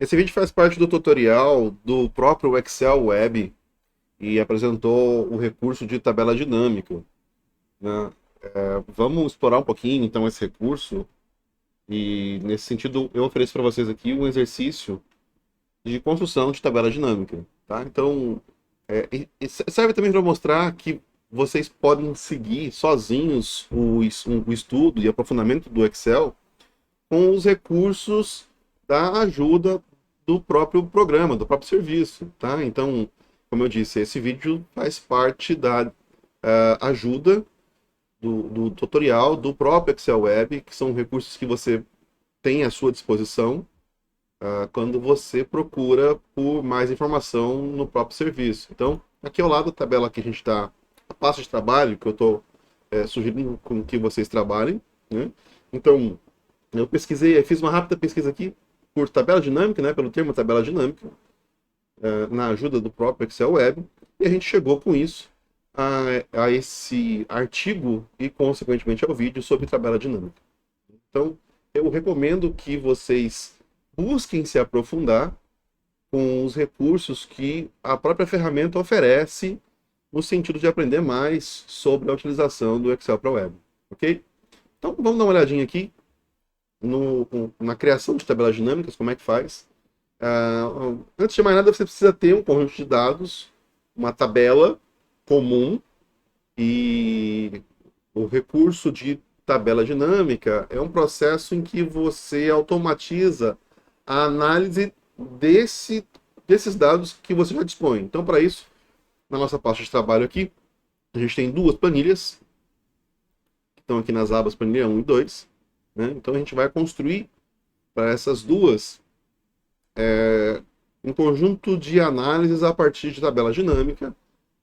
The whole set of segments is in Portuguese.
Esse vídeo faz parte do tutorial do próprio Excel Web e apresentou o recurso de tabela dinâmica, né? Vamos explorar um pouquinho então esse recurso e nesse sentido eu ofereço para vocês aqui um exercício de construção de tabela dinâmica, tá? Então serve também para mostrar que vocês podem seguir sozinhos o estudo e aprofundamento do Excel com os recursos da ajuda do próprio programa, do próprio serviço, tá? Então, como eu disse, esse vídeo faz parte da ajuda do tutorial do próprio Excel Web, que são recursos que você tem à sua disposição quando você procura por mais informação no próprio serviço. Então, aqui ao lado da tabela que a gente está, a pasta de trabalho, que eu estou sugerindo com que vocês trabalhem, né? Então, eu pesquisei, eu fiz uma rápida pesquisa aqui por tabela dinâmica, né, pelo termo tabela dinâmica, na ajuda do próprio Excel Web, e a gente chegou com isso a esse artigo e, consequentemente, ao vídeo sobre tabela dinâmica. Então, eu recomendo que vocês busquem se aprofundar com os recursos que a própria ferramenta oferece no sentido de aprender mais sobre a utilização do Excel para a web, ok? Então, vamos dar uma olhadinha aqui na criação de tabelas dinâmicas, como é que faz. Antes de mais nada, você precisa ter um conjunto de dados, uma tabela comum, e o recurso de tabela dinâmica é um processo em que você automatiza a análise desses dados que você já dispõe. Então, para isso, na nossa pasta de trabalho aqui, a gente tem duas planilhas, que estão aqui nas abas planilha 1 e 2. Né? Então, a gente vai construir para essas duas um conjunto de análises a partir de tabela dinâmica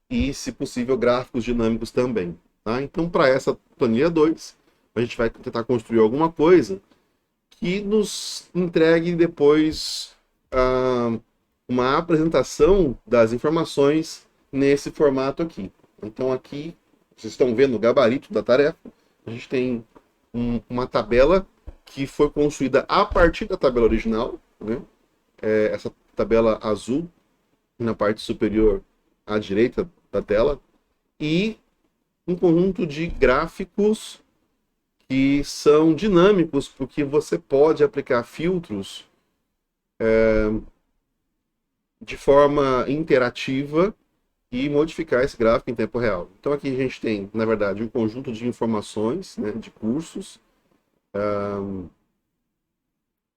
e, se possível, gráficos dinâmicos também. Tá? Então, para essa planilha 2, a gente vai tentar construir alguma coisa que nos entregue depois uma apresentação das informações nesse formato aqui. Então, aqui, vocês estão vendo o gabarito da tarefa. A gente tem uma tabela que foi construída a partir da tabela original, né? Essa tabela azul na parte superior à direita da tela, e um conjunto de gráficos que são dinâmicos, porque você pode aplicar filtros de forma interativa e modificar esse gráfico em tempo real. Então aqui a gente tem, na verdade, um conjunto de informações, né, de cursos,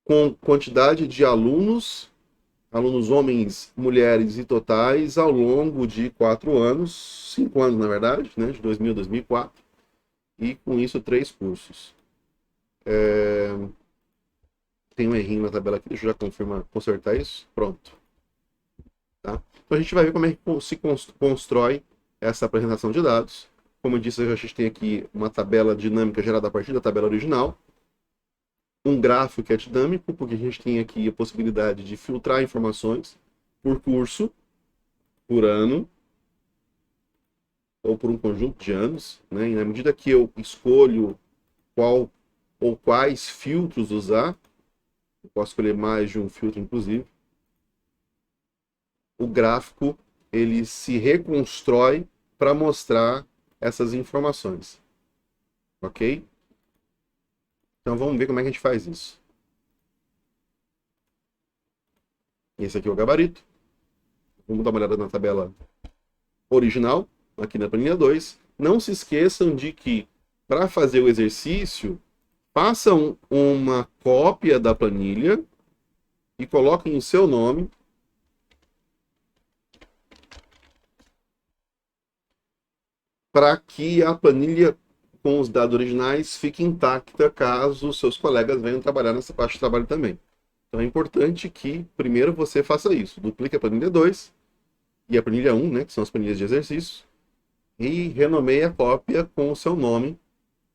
com quantidade de alunos homens, mulheres e totais ao longo de 4 anos, 5 anos na verdade, né, de 2000 a 2004, e com isso 3 cursos. Tem um errinho na tabela aqui, deixa eu já consertar isso. Pronto. Tá? Então a gente vai ver como é que se constrói essa apresentação de dados. Como eu disse, a gente tem aqui uma tabela dinâmica gerada a partir da tabela original. Um gráfico que é dinâmico, porque a gente tem aqui a possibilidade de filtrar informações por curso, por ano, ou por um conjunto de anos. Né? E na medida que eu escolho qual ou quais filtros usar, eu posso escolher mais de um filtro, inclusive, o gráfico ele se reconstrói para mostrar essas informações. Ok? Então vamos ver como é que a gente faz isso. Esse aqui é o gabarito. Vamos dar uma olhada na tabela original, aqui na planilha 2. Não se esqueçam de que, para fazer o exercício, façam uma cópia da planilha e coloquem o seu nome para que a planilha com os dados originais fique intacta caso os seus colegas venham trabalhar nessa parte de trabalho também. Então é importante que primeiro você faça isso. Duplique a planilha 2 e a planilha 1, né, que são as planilhas de exercícios, e renomeie a cópia com o seu nome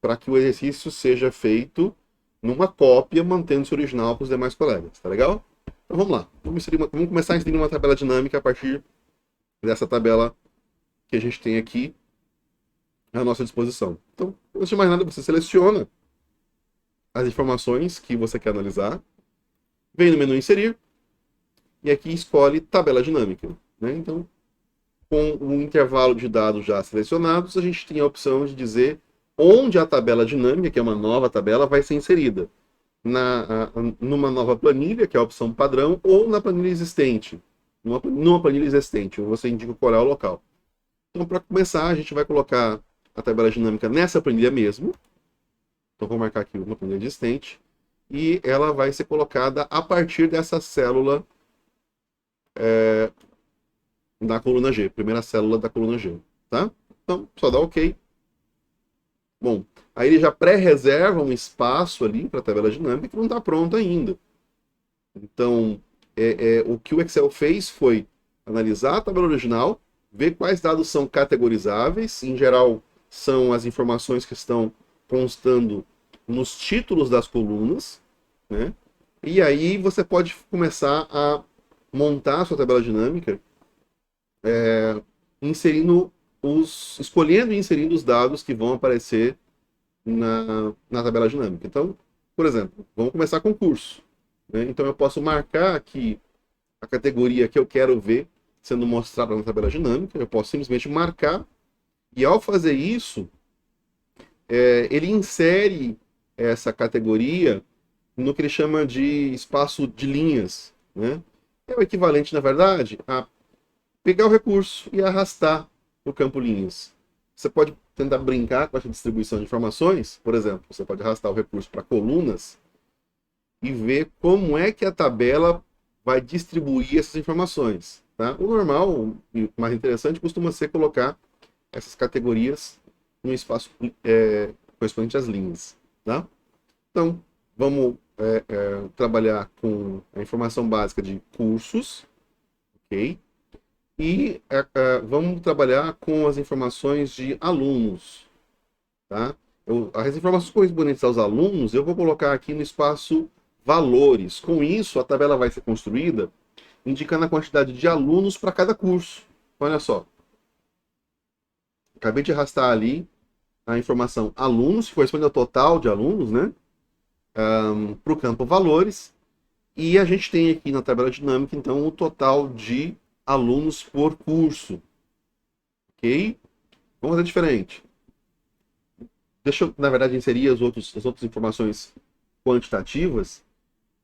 para que o exercício seja feito numa cópia, mantendo-se original para os demais colegas. Tá legal? Então vamos lá. Vamos começar a inserir uma tabela dinâmica a partir dessa tabela que a gente tem aqui à nossa disposição. Então, antes de mais nada, você seleciona as informações que você quer analisar, vem no menu Inserir, e aqui escolhe tabela dinâmica, né? Então, com o intervalo de dados já selecionados, a gente tem a opção de dizer onde a tabela dinâmica, que é uma nova tabela, vai ser inserida. Numa nova planilha, que é a opção padrão, ou na planilha existente. Numa planilha existente, você indica qual é o local. Então, para começar, a gente vai colocar a tabela dinâmica nessa planilha mesmo. Então, vou marcar aqui uma planilha existente. E ela vai ser colocada a partir dessa célula da coluna G, primeira célula da coluna G, tá? Então, só dá OK. Bom, aí ele já pré-reserva um espaço ali para a tabela dinâmica que não está pronto ainda. Então, o que o Excel fez foi analisar a tabela original, ver quais dados são categorizáveis, em geral são as informações que estão constando nos títulos das colunas, né? E aí você pode começar a montar a sua tabela dinâmica escolhendo e inserindo os dados que vão aparecer na tabela dinâmica. Então, por exemplo, vamos começar com curso, né? Então eu posso marcar aqui a categoria que eu quero ver sendo mostrada na tabela dinâmica, eu posso simplesmente marcar, e ao fazer isso, ele insere essa categoria no que ele chama de espaço de linhas, né? É o equivalente, na verdade, a pegar o recurso e arrastar o campo linhas. Você pode tentar brincar com essa distribuição de informações, por exemplo, você pode arrastar o recurso para colunas e ver como é que a tabela vai distribuir essas informações. Tá? O normal e mais interessante costuma ser colocar essas categorias no espaço correspondente às linhas. Tá? Então, vamos trabalhar com a informação básica de cursos, ok? E vamos trabalhar com as informações de alunos. Tá? As informações correspondentes aos alunos eu vou colocar aqui no espaço valores. Com isso, a tabela vai ser construída indicando a quantidade de alunos para cada curso. Olha só. Acabei de arrastar ali a informação alunos, que corresponde ao total de alunos, né? Para o campo valores. E a gente tem aqui na tabela dinâmica, então, o total de alunos por curso. Ok? Vamos fazer diferente. Deixa eu, na verdade, inserir as outras informações quantitativas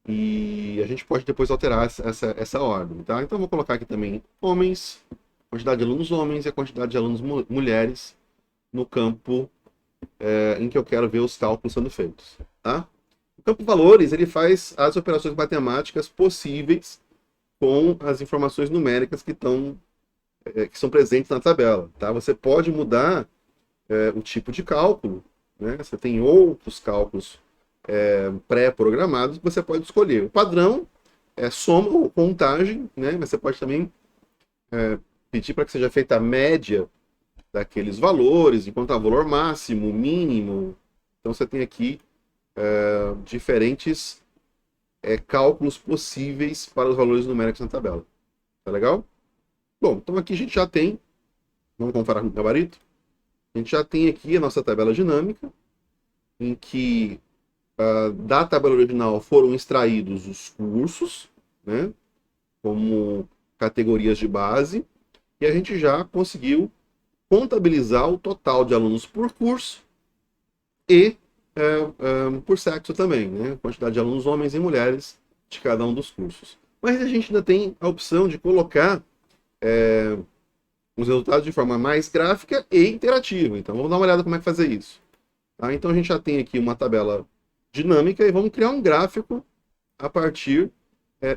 e a gente pode depois alterar essa ordem. Tá? Então, eu vou colocar aqui também homens, quantidade de alunos homens e a quantidade de alunos mulheres no campo em que eu quero ver os cálculos sendo feitos. Tá? O campo valores, ele faz as operações matemáticas possíveis com as informações numéricas que são presentes na tabela. Tá? Você pode mudar o tipo de cálculo, né? Você tem outros cálculos pré-programados que você pode escolher. O padrão é soma ou contagem, né? Mas você pode também pedir para que seja feita a média daqueles valores, encontrar o valor máximo, mínimo. Então você tem aqui diferentes cálculos possíveis para os valores numéricos na tabela. Tá legal? Bom, então aqui a gente já tem, vamos comparar com o gabarito, a gente já tem aqui a nossa tabela dinâmica, em que da tabela original foram extraídos os cursos, né, como categorias de base, e a gente já conseguiu contabilizar o total de alunos por curso e por sexo também, né? Quantidade de alunos homens e mulheres de cada um dos cursos. Mas a gente ainda tem a opção de colocar os resultados de forma mais gráfica e interativa. Então vamos dar uma olhada como é que fazer isso. Tá? Então a gente já tem aqui uma tabela dinâmica e vamos criar um gráfico a partir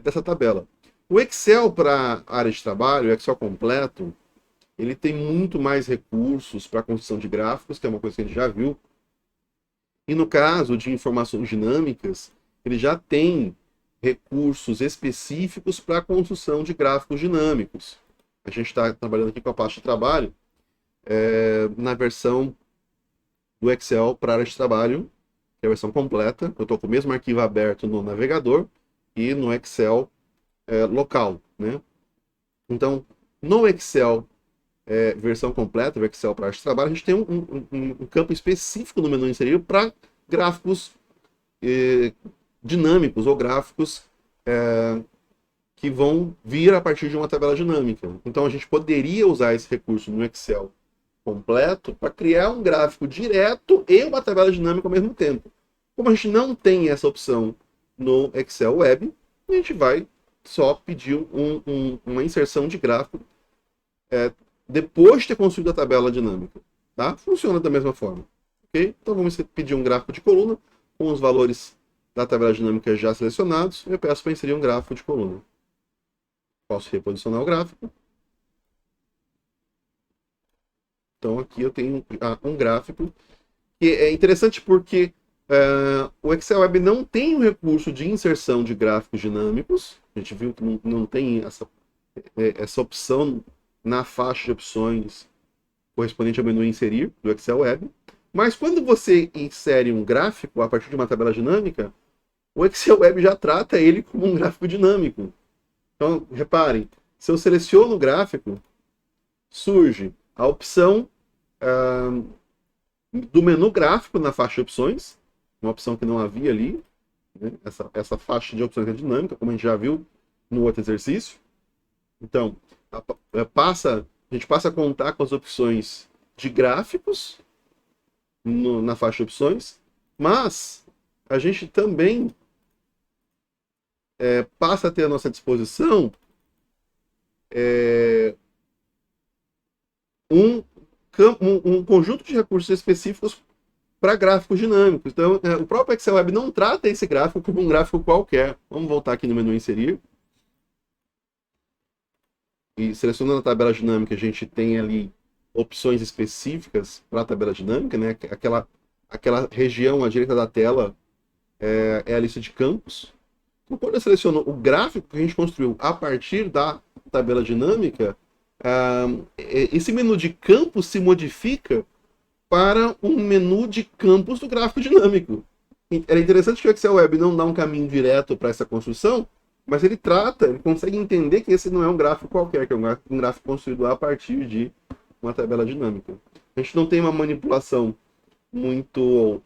dessa tabela. O Excel para a área de trabalho, o Excel completo, ele tem muito mais recursos para a construção de gráficos, que é uma coisa que a gente já viu. E no caso de informações dinâmicas, ele já tem recursos específicos para a construção de gráficos dinâmicos. A gente está trabalhando aqui com a pasta de trabalho na versão do Excel para a área de trabalho, que é a versão completa. Eu estou com o mesmo arquivo aberto no navegador e no Excel local, né? Então, no Excel versão completa, o Excel para arte de trabalho, a gente tem um campo específico no menu inserir para gráficos dinâmicos ou gráficos que vão vir a partir de uma tabela dinâmica. Então a gente poderia usar esse recurso no Excel completo para criar um gráfico direto e uma tabela dinâmica ao mesmo tempo. Como a gente não tem essa opção no Excel Web, a gente vai só pedir uma inserção de gráfico depois de ter construído a tabela dinâmica. Tá? Funciona da mesma forma. Okay? Então vamos pedir um gráfico de coluna com os valores da tabela dinâmica já selecionados. Eu peço para inserir um gráfico de coluna. Posso reposicionar o gráfico. Então aqui eu tenho um gráfico que é interessante porque o Excel Web não tem o recurso de inserção de gráficos dinâmicos. A gente viu que não tem essa opção na faixa de opções correspondente ao menu inserir do Excel Web. Mas quando você insere um gráfico a partir de uma tabela dinâmica, o Excel Web já trata ele como um gráfico dinâmico. Então, reparem, se eu seleciono o gráfico, surge a opção do menu gráfico na faixa de opções, uma opção que não havia ali, né? Essa faixa de opções é dinâmica, como a gente já viu no outro exercício. Então, a gente passa a contar com as opções de gráficos na faixa de opções, mas a gente também passa a ter à nossa disposição um conjunto de recursos específicos para gráficos dinâmicos. Então, o próprio Excel Web não trata esse gráfico como um gráfico qualquer. Vamos voltar aqui no menu Inserir. E selecionando a tabela dinâmica, a gente tem ali opções específicas para a tabela dinâmica, né? Aquela região à direita da tela é a lista de campos. Então, quando eu seleciono o gráfico que a gente construiu a partir da tabela dinâmica, esse menu de campos se modifica para um menu de campos do gráfico dinâmico. É interessante que o Excel Web não dá um caminho direto para essa construção, mas ele consegue entender que esse não é um gráfico qualquer, que é um gráfico construído a partir de uma tabela dinâmica. A gente não tem uma manipulação muito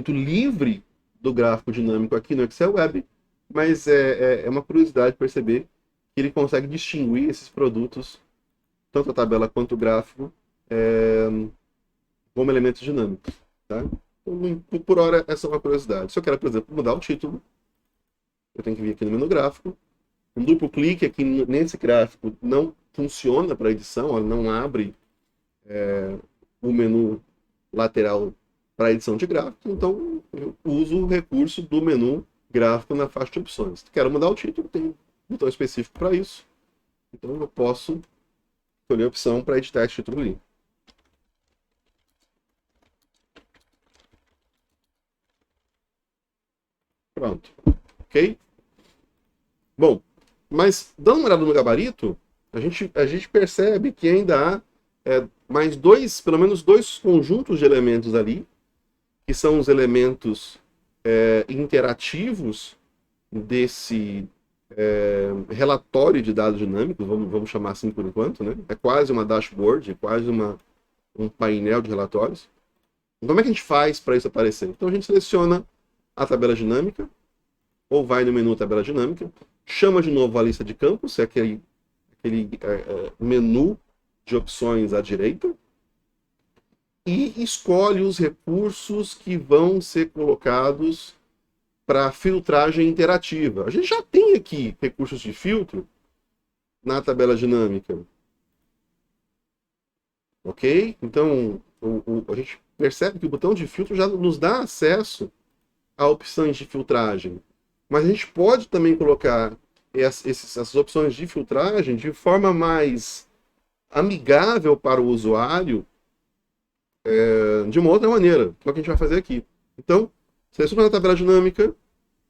livre do gráfico dinâmico aqui no Excel Web, mas é uma curiosidade perceber que ele consegue distinguir esses produtos, tanto a tabela quanto o gráfico, como elementos dinâmicos. Tá? Então, por hora, essa é uma curiosidade. Se eu quero, por exemplo, mudar o título, eu tenho que vir aqui no menu gráfico. Um duplo clique aqui nesse gráfico não funciona para edição, ele não abre o menu lateral para edição de gráfico, então eu uso o recurso do menu gráfico na faixa de opções. Quero mudar o título, tem um botão específico para isso, então eu posso escolher a opção para editar esse título ali. Pronto. Ok? Bom, mas dando uma olhada no gabarito, a gente percebe que ainda há pelo menos dois conjuntos de elementos ali, que são os elementos interativos desse relatório de dados dinâmicos, vamos chamar assim por enquanto, né? É quase uma dashboard, é quase um painel de relatórios. Como é que a gente faz para isso aparecer? Então a gente seleciona a tabela dinâmica, ou vai no menu tabela dinâmica, chama de novo a lista de campos, é aquele menu de opções à direita, e escolhe os recursos que vão ser colocados para filtragem interativa. A gente já tem aqui recursos de filtro na tabela dinâmica. Ok? Então, a gente percebe que o botão de filtro já nos dá acesso a opções de filtragem. Mas a gente pode também colocar essas opções de filtragem de forma mais amigável para o usuário, de uma outra maneira, que é o que a gente vai fazer aqui. Então, seleciona a tabela dinâmica,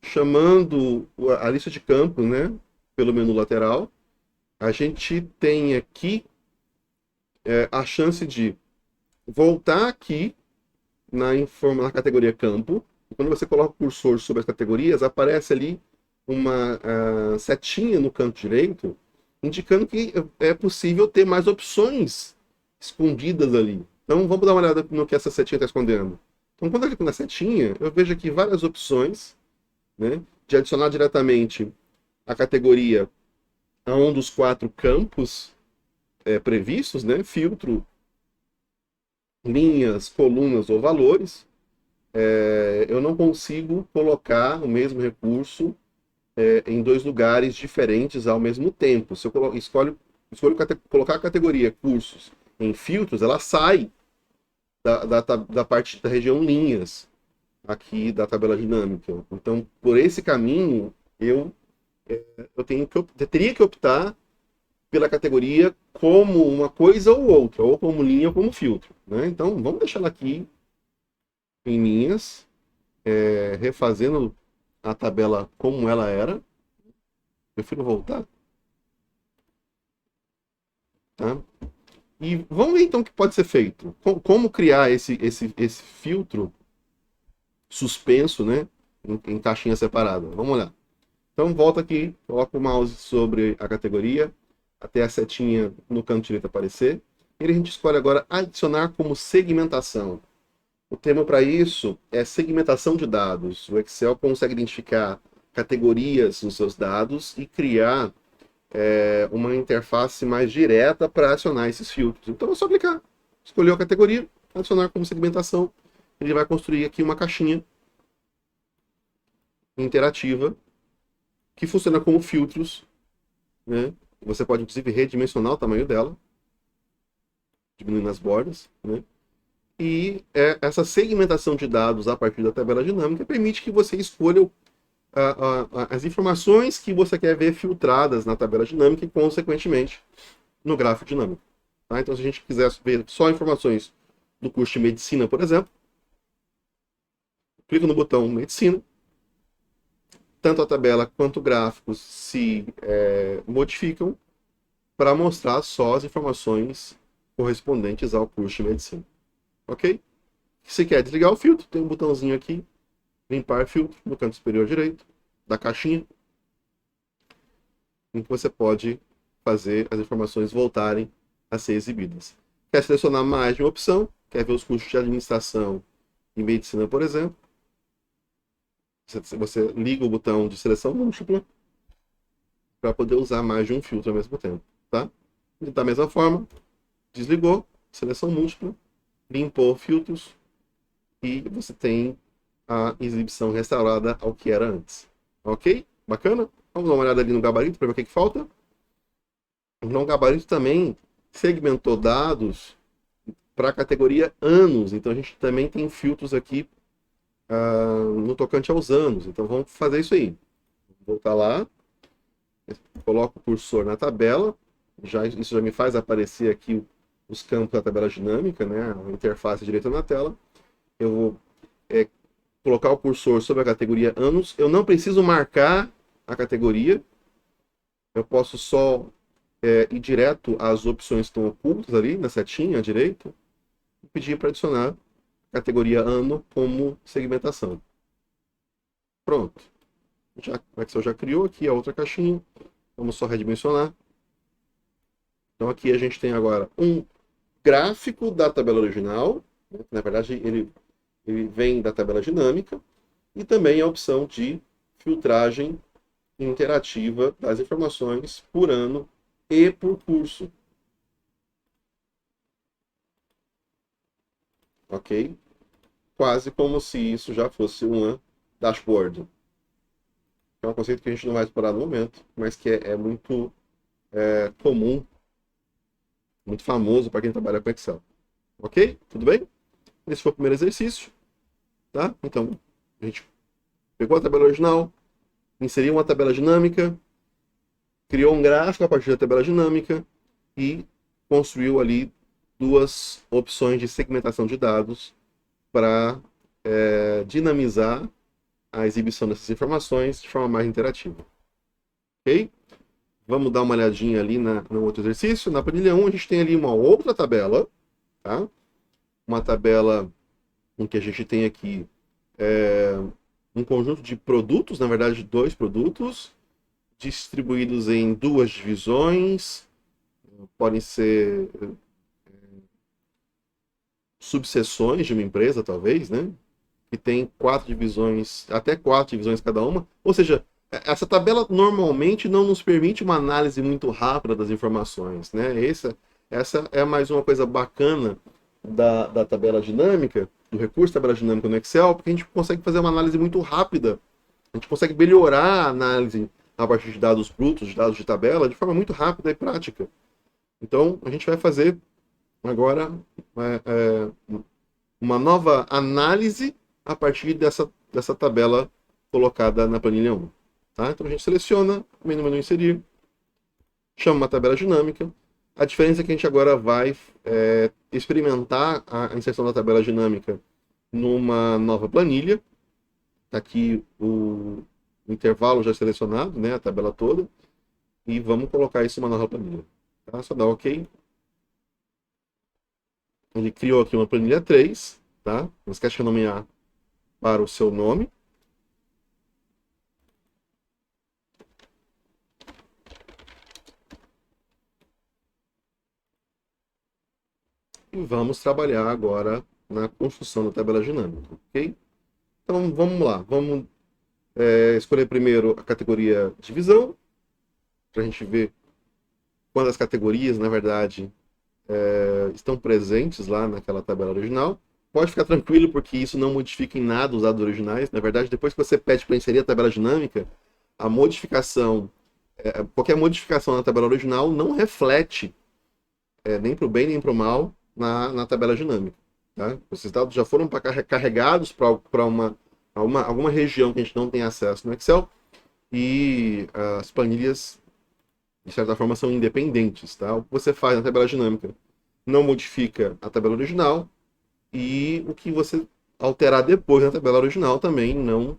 chamando a lista de campos, né, pelo menu lateral. A gente tem aqui a chance de voltar aqui na categoria campo. Quando você coloca o cursor sobre as categorias, aparece ali uma setinha no canto direito, indicando que é possível ter mais opções escondidas ali. Então vamos dar uma olhada no que essa setinha está escondendo. Então quando eu clico na setinha, eu vejo aqui várias opções, né, de adicionar diretamente a categoria a um dos 4 campos previstos, né? Filtro, linhas, colunas ou valores. Eu não consigo colocar o mesmo recurso em 2 lugares diferentes ao mesmo tempo. Se eu escolho colocar a categoria cursos em filtros, ela sai da parte da região linhas aqui da tabela dinâmica. Então, por esse caminho, eu teria que optar pela categoria como uma coisa ou outra, ou como linha ou como filtro. Né? Então, vamos deixar ela aqui em linhas, refazendo a tabela como ela era. Prefiro voltar. Tá? E vamos ver então o que pode ser feito. Como criar esse filtro suspenso, né? Em caixinha separada. Vamos olhar. Então volta aqui, coloca o mouse sobre a categoria, até a setinha no canto direito aparecer. E a gente escolhe agora adicionar como segmentação. O termo para isso é segmentação de dados. O Excel consegue identificar categorias nos seus dados e criar uma interface mais direta para acionar esses filtros. Então é só clicar, escolher a categoria, adicionar como segmentação. Ele vai construir aqui uma caixinha interativa que funciona como filtros. Né? Você pode, inclusive, redimensionar o tamanho dela, diminuindo as bordas. Né? E essa segmentação de dados a partir da tabela dinâmica permite que você escolha as informações que você quer ver filtradas na tabela dinâmica e, consequentemente, no gráfico dinâmico. Tá? Então, se a gente quiser ver só informações do curso de medicina, por exemplo, clica no botão medicina, tanto a tabela quanto o gráfico se modificam para mostrar só as informações correspondentes ao curso de medicina. Ok? Se quer desligar o filtro, tem um botãozinho aqui, limpar filtro, no canto superior direito da caixinha, em que você pode fazer as informações voltarem a ser exibidas. Quer selecionar mais de uma opção, quer ver os cursos de administração e medicina, por exemplo, você liga o botão de seleção múltipla para poder usar mais de um filtro ao mesmo tempo. Tá? E da mesma forma, desligou, seleção múltipla, limpou filtros e você tem a exibição restaurada ao que era antes. Ok? Bacana? Vamos dar uma olhada ali no gabarito para ver o que falta. No gabarito também segmentou dados para a categoria anos. Então a gente também tem filtros aqui no tocante aos anos. Então vamos fazer isso aí. Vou voltar lá. Coloco o cursor na tabela. Isso já me faz aparecer aqui os campos da tabela dinâmica, né? A interface direita na tela. Eu vou colocar o cursor sobre a categoria anos. Eu não preciso marcar a categoria. Eu posso só ir direto às opções que estão ocultas ali na setinha à direita e pedir para adicionar a categoria ano como segmentação. Pronto. O Excel já criou aqui a outra caixinha. Vamos só redimensionar. Então aqui a gente tem agora um gráfico da tabela original. Né? Na verdade, ele vem da tabela dinâmica. E também a opção de filtragem interativa das informações por ano e por curso. Ok? Quase como se isso já fosse uma dashboard. É um conceito que a gente não vai explorar no momento, mas que é muito comum, muito famoso para quem trabalha com Excel. Ok? Tudo bem? Esse foi o primeiro exercício. Tá? Então, a gente pegou a tabela original, inseriu uma tabela dinâmica, criou um gráfico a partir da tabela dinâmica e construiu ali 2 opções de segmentação de dados para dinamizar a exibição dessas informações de forma mais interativa. Ok? Vamos dar uma olhadinha ali no outro exercício. Na planilha 1, a gente tem ali uma outra tabela. Tá? Uma tabela em que a gente tem aqui um conjunto de produtos, na verdade 2 produtos, distribuídos em 2 divisões. Podem ser subseções de uma empresa, talvez, né? que tem 4 divisões, até 4 divisões cada uma. Ou seja, essa tabela normalmente não nos permite uma análise muito rápida das informações, né? Essa é mais uma coisa bacana da tabela dinâmica, do recurso tabela dinâmica no Excel, porque a gente consegue fazer uma análise muito rápida, a gente consegue melhorar a análise a partir de dados brutos, de dados de tabela, de forma muito rápida e prática. Então, a gente vai fazer agora uma nova análise a partir dessa tabela colocada na planilha 1. Tá? Então a gente seleciona, vem no menu inserir, chama uma tabela dinâmica. A diferença é que a gente agora vai experimentar a inserção da tabela dinâmica numa nova planilha. Está aqui o intervalo já selecionado, né, a tabela toda. E vamos colocar isso numa nova planilha. Tá? Só dá OK. Ele criou aqui uma planilha 3. Tá? Não esquece de nomear para o seu nome. E vamos trabalhar agora na construção da tabela dinâmica, ok? Então vamos lá, vamos escolher primeiro a categoria divisão, para a gente ver quantas categorias, na verdade, estão presentes lá naquela tabela original. Pode ficar tranquilo, porque isso não modifica em nada os dados originais. Na verdade, depois que você pede para inserir a tabela dinâmica, a modificação, qualquer modificação na tabela original não reflete nem para o bem nem para o mal na tabela dinâmica. Tá? Esses dados já foram carregados para alguma região que a gente não tem acesso no Excel, e as planilhas, de certa forma, são independentes. Tá? O que você faz na tabela dinâmica não modifica a tabela original, e o que você alterar depois na tabela original também não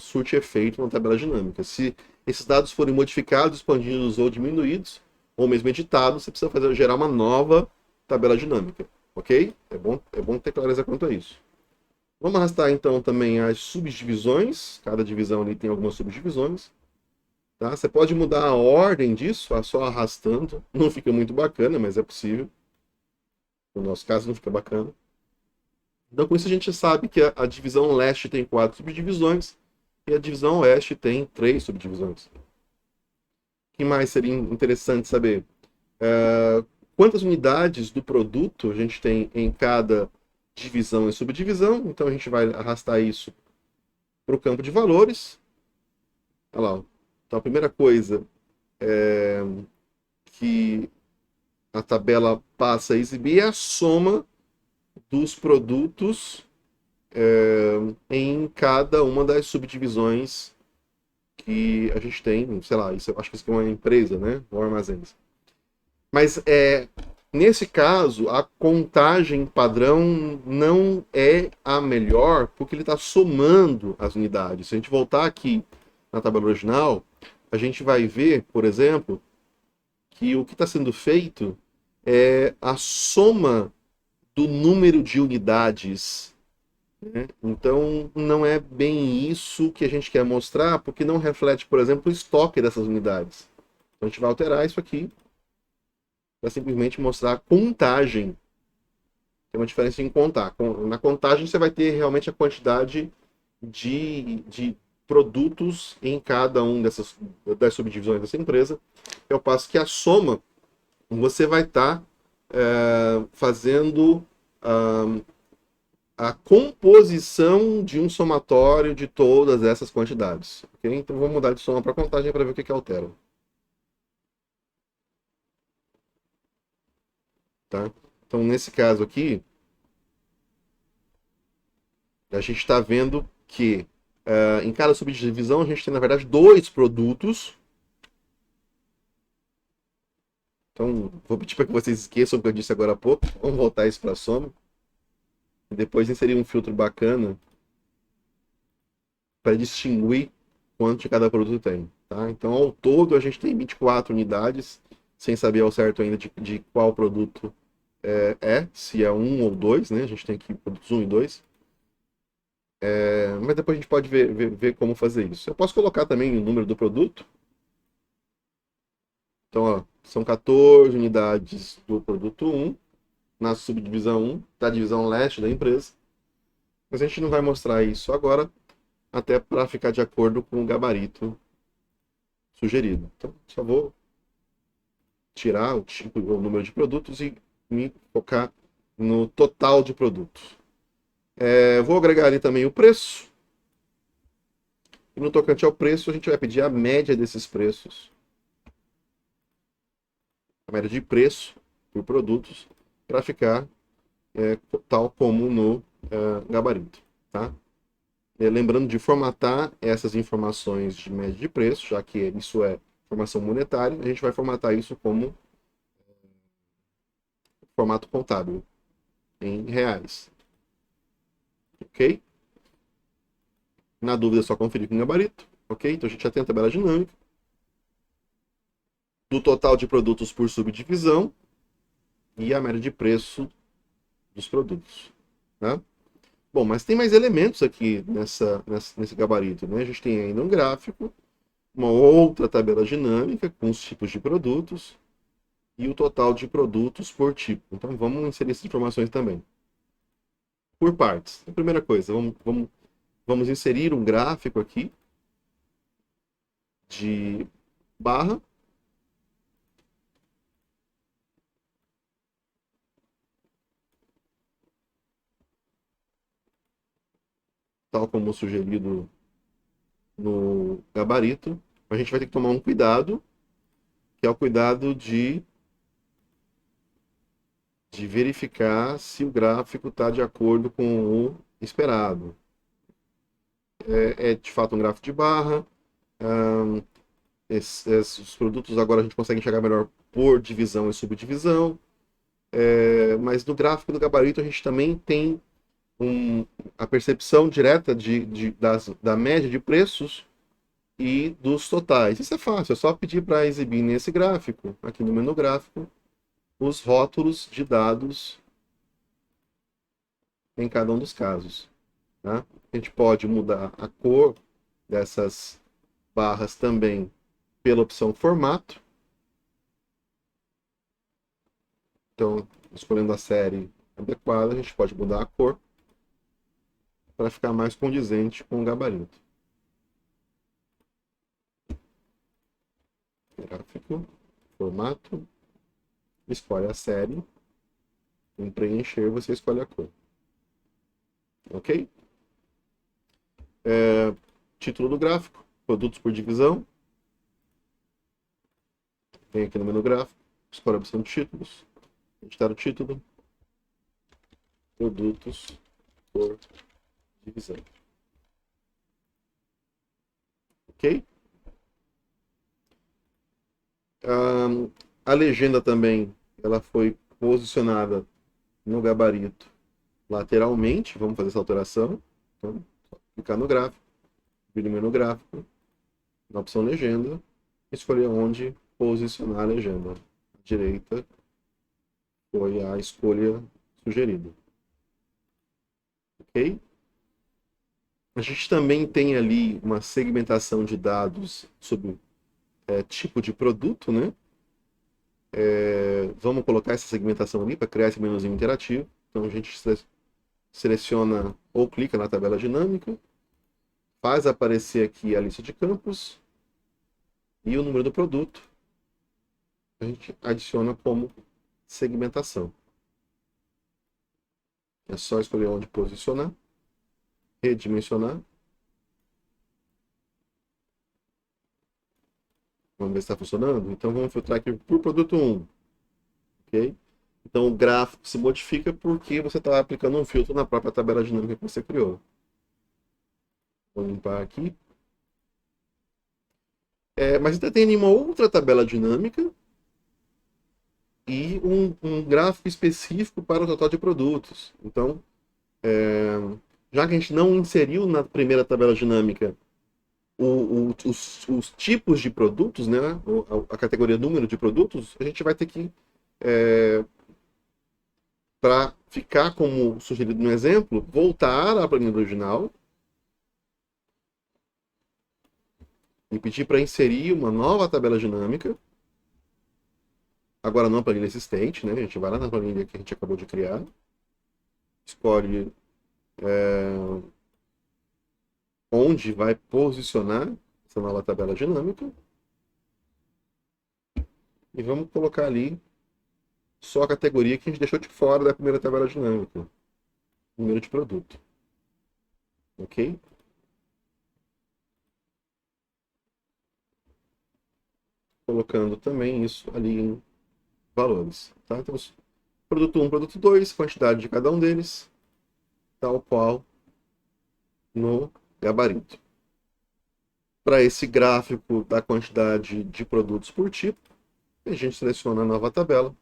surte efeito na tabela dinâmica. Se esses dados forem modificados, expandidos ou diminuídos, ou mesmo editados, você precisa gerar uma nova tabela dinâmica, ok? É bom ter clareza quanto a isso. Vamos arrastar então também as subdivisões. Cada divisão ali tem algumas subdivisões. Tá? Você pode mudar a ordem disso, só arrastando. Não fica muito bacana, mas é possível. No nosso caso não fica bacana. Então com isso a gente sabe que a divisão leste tem 4 subdivisões e a divisão oeste tem 3 subdivisões. O que mais seria interessante saber? Quantas unidades do produto a gente tem em cada divisão e subdivisão. Então a gente vai arrastar isso para o campo de valores. Olha lá. Então a primeira coisa que a tabela passa a exibir é a soma dos produtos em cada uma das subdivisões que a gente tem. Sei lá, acho que isso é uma empresa, né? Ou armazéns. Mas nesse caso, a contagem padrão não é a melhor, porque ele está somando as unidades. Se a gente voltar aqui na tabela original, a gente vai ver, por exemplo, que o que está sendo feito é a soma do número de unidades. Né? Então, não é bem isso que a gente quer mostrar, porque não reflete, por exemplo, o estoque dessas unidades. Então, a gente vai alterar isso aqui para simplesmente mostrar a contagem. Tem uma diferença em contar. Na contagem você vai ter realmente a quantidade de produtos em cada um das subdivisões dessa empresa. Eu passo que a soma, você vai estar fazendo a composição de um somatório de todas essas quantidades. Okay? Então vamos mudar de soma para contagem para ver o que altera. Tá? Então, nesse caso aqui, a gente está vendo que em cada subdivisão a gente tem, na verdade, 2 produtos. Então, vou pedir para que vocês esqueçam o que eu disse agora há pouco. Vamos voltar isso para a soma. E depois inserir um filtro bacana para distinguir quanto de cada produto tem. Tá? Então, ao todo, a gente tem 24 unidades, sem saber ao certo ainda de qual produto se é 1 ou 2, né? A gente tem aqui produtos 1 e 2. Mas depois a gente pode ver como fazer isso. Eu posso colocar também o número do produto. Então, ó, são 14 unidades do produto 1, na subdivisão 1, da divisão leste da empresa. Mas a gente não vai mostrar isso agora, até para ficar de acordo com o gabarito sugerido. Então, só vou tirar o tipo, o número de produtos e me focar no total de produtos. Vou agregar ali também o preço. E no tocante ao preço, a gente vai pedir a média desses preços. A média de preço por produtos, para ficar tal como no gabarito. Tá? Lembrando de formatar essas informações de média de preço, já que isso é informação monetária, a gente vai formatar isso como formato contábil, em reais. Ok? Na dúvida, é só conferir com o gabarito. Ok? Então a gente já tem a tabela dinâmica do total de produtos por subdivisão e a média de preço dos produtos. Tá? Bom, mas tem mais elementos aqui nesse gabarito. Né? A gente tem ainda um gráfico, uma outra tabela dinâmica com os tipos de produtos e o total de produtos por tipo. Então vamos inserir essas informações também. Por partes. A primeira coisa, vamos inserir um gráfico aqui de barra. Tal como sugerido no gabarito. A gente vai ter que tomar um cuidado, que é o cuidado de verificar se o gráfico está de acordo com o esperado. É de fato um gráfico de barra. Os produtos agora a gente consegue enxergar melhor por divisão e subdivisão. Mas no gráfico do gabarito a gente também tem a percepção direta da média de preços e dos totais. Isso é fácil, é só pedir para exibir nesse gráfico, aqui no menu gráfico, os rótulos de dados em cada um dos casos. Tá? A gente pode mudar a cor dessas barras também pela opção formato. Então, escolhendo a série adequada, a gente pode mudar a cor para ficar mais condizente com o gabarito. Gráfico, formato, escolhe a série, em preencher você escolhe a cor. Ok? Título do gráfico, produtos por divisão. Vem aqui no menu gráfico, escolhe a opção de títulos, editar o título, produtos por divisão. Ok? A legenda também, ela foi posicionada no gabarito lateralmente. Vamos fazer essa alteração. Então, clicar no gráfico, vir no menu gráfico, na opção legenda, escolher onde posicionar a legenda. À direita foi a escolha sugerida. Ok? A gente também tem ali uma segmentação de dados sobre tipo de produto, né? Vamos colocar essa segmentação ali para criar esse menuzinho interativo. Então a gente seleciona ou clica na tabela dinâmica, faz aparecer aqui a lista de campos e o número do produto. A gente adiciona como segmentação. É só escolher onde posicionar, redimensionar. Vamos ver se está funcionando? Então vamos filtrar aqui por produto 1. Ok? Então o gráfico se modifica porque você está aplicando um filtro na própria tabela dinâmica que você criou. Vou limpar aqui. Mas ainda tem uma outra tabela dinâmica e um gráfico específico para o total de produtos. Então, já que a gente não inseriu na primeira tabela dinâmica os tipos de produtos, né, a categoria número de produtos, a gente vai ter que, para ficar como sugerido no exemplo, voltar à planilha original e pedir para inserir uma nova tabela dinâmica. Agora não a planilha existente, né? A gente vai lá na planilha que a gente acabou de criar, escolhe onde vai posicionar essa nova tabela dinâmica. E vamos colocar ali só a categoria que a gente deixou de fora da primeira tabela dinâmica. Número de produto. Ok? Colocando também isso ali em valores. Tá? Então, produto 1, produto 2, quantidade de cada um deles, tal qual no gabarito. Para esse gráfico da quantidade de produtos por tipo, a gente seleciona a nova tabela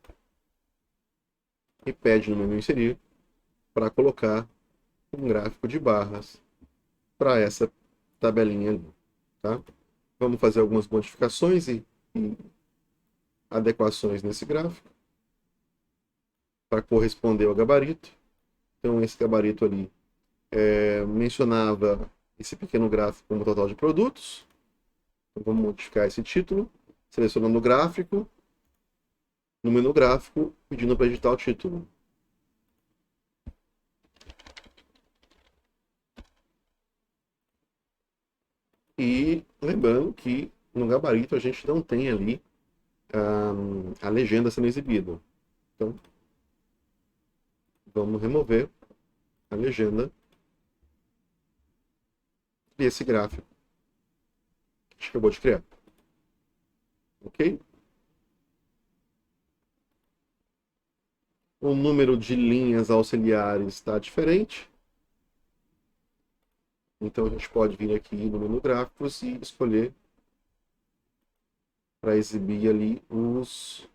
e pede no menu inserir para colocar um gráfico de barras para essa tabelinha ali. Tá? Vamos fazer algumas modificações e adequações nesse gráfico para corresponder ao gabarito. Então, esse gabarito ali mencionava esse pequeno gráfico como total de produtos. Então, vamos modificar esse título, selecionando o gráfico, no menu gráfico, pedindo para editar o título. E lembrando que no gabarito a gente não tem ali a legenda sendo exibida. Então, vamos remover a legenda desse gráfico que a gente acabou de criar. Ok? O número de linhas auxiliares está diferente. Então a gente pode vir aqui no menu gráficos e escolher para exibir ali os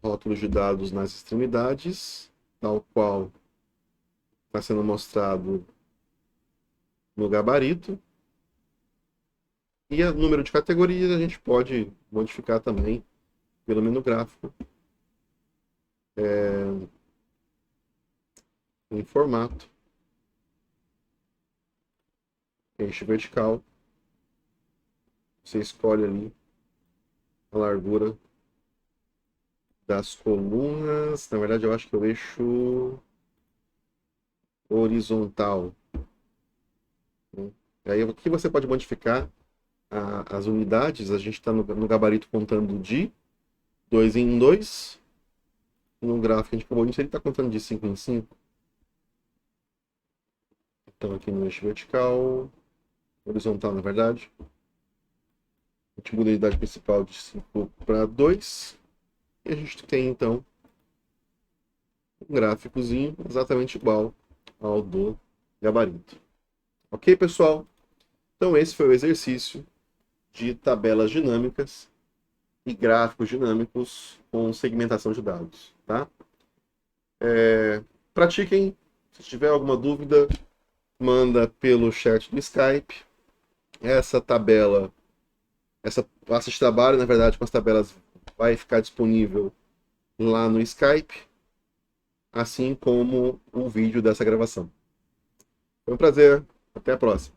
rótulos de dados nas extremidades, tal qual está sendo mostrado no gabarito. E o número de categorias a gente pode modificar também pelo menu gráfico em formato, eixo vertical. Você escolhe ali a largura das colunas. Na verdade, eu acho que é o eixo horizontal. E aí aqui você pode modificar as unidades. A gente está no gabarito contando de 2 em 2. No gráfico que a gente acabou de inserir, está contando de 5 em 5. Então aqui no eixo vertical, horizontal na verdade, a gente muda a unidade principal de 5 para 2. E a gente tem então um gráficozinho exatamente igual ao do gabarito. Ok, pessoal? Então esse foi o exercício de tabelas dinâmicas e gráficos dinâmicos com segmentação de dados. Tá? Pratiquem. Se tiver alguma dúvida, manda pelo chat do Skype. Essa tabela, essa pasta de trabalho, na verdade, com as tabelas, vai ficar disponível lá no Skype, assim como o vídeo dessa gravação. Foi um prazer. Até a próxima.